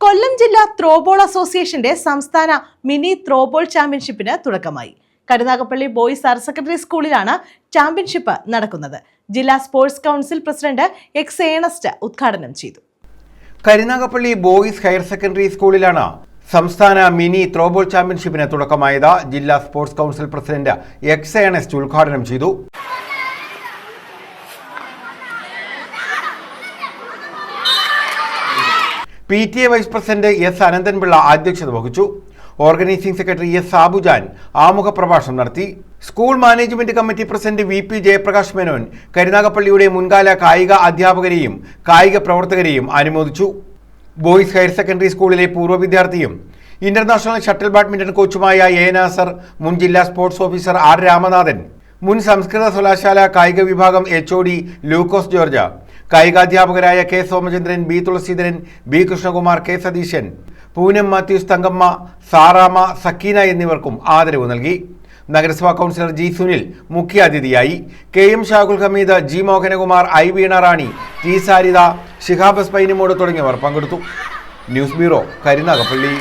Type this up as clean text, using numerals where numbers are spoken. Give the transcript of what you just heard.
കൊല്ലം ജില്ലാ ത്രോബോൾ അസോസിയേഷന്റെ സംസ്ഥാന മിനി ത്രോബോൾ ചാമ്പ്യൻഷിപ്പിന് തുടക്കമായി. കരുനാഗപ്പള്ളി ബോയ്സ് ഹയർ സെക്കൻഡറി സ്കൂളിലാണ് ചാമ്പ്യൻഷിപ്പ് നടക്കുന്നത്. ജില്ലാ sports council president X Ernest ഉദ്ഘാടനം ചെയ്തു. കരുനാഗപ്പള്ളി ബോയ്സ് ഹയർ സെക്കൻഡറി സ്കൂളിലാണ് സംസ്ഥാന മിനി ത്രോബോൾ ചാമ്പ്യൻഷിപ്പിന് തുടക്കമായത്. ജില്ലാ sports council president X Ernest ഉദ്ഘാടനം ചെയ്തു. PTA vice president S Ananthanpillai അധ്യക്ഷത വഹിച്ചു. ഓർഗനൈസിംഗ് സെക്രട്ടറി എസ് സാബുജാൻ ആമുഖ പ്രഭാഷണം നടത്തി. School management committee president VP Jayaprakash Menon കരുനാഗപ്പള്ളിയുടെ മുൻകാല കായിക അധ്യാപകരെയും കായിക പ്രവർത്തകരെയും അനുമോദിച്ചു. ബോയ്സ് ഹയർ സെക്കൻഡറി സ്കൂളിലെ പൂർവ്വ വിദ്യാർത്ഥിയും ഇന്റർനാഷണൽ ഷട്ടിൽ ബാഡ്മിന്റൺ കോച്ചുമായ A. നാസർ, മുൻ ജില്ലാ സ്പോർട്സ് ഓഫീസർ R. രാമനാഥൻ, മുൻ സംസ്കൃത സർവകലാശാല കായിക വിഭാഗം HOD ലൂക്കോസ് ജോർജ്, കായികാധ്യാപകരായ K. Somachandran, B. Thulaseedharan, B. Krishnakumar, K. Satheesan, Poonam Mathews, Thankamma, Sarama, Sakeena എന്നിവർക്കും ആദരവ് നൽകി. നഗരസഭാ കൗൺസിലർ G. സുനിൽ മുഖ്യാതിഥിയായി. KM Shahul Hameed, G. Mohanakumar, I. Veena Rani, T. സാരിത, Shihab പൈനിമോട് തുടങ്ങിയവർ പങ്കെടുത്തു. News bureau, Karunagappally.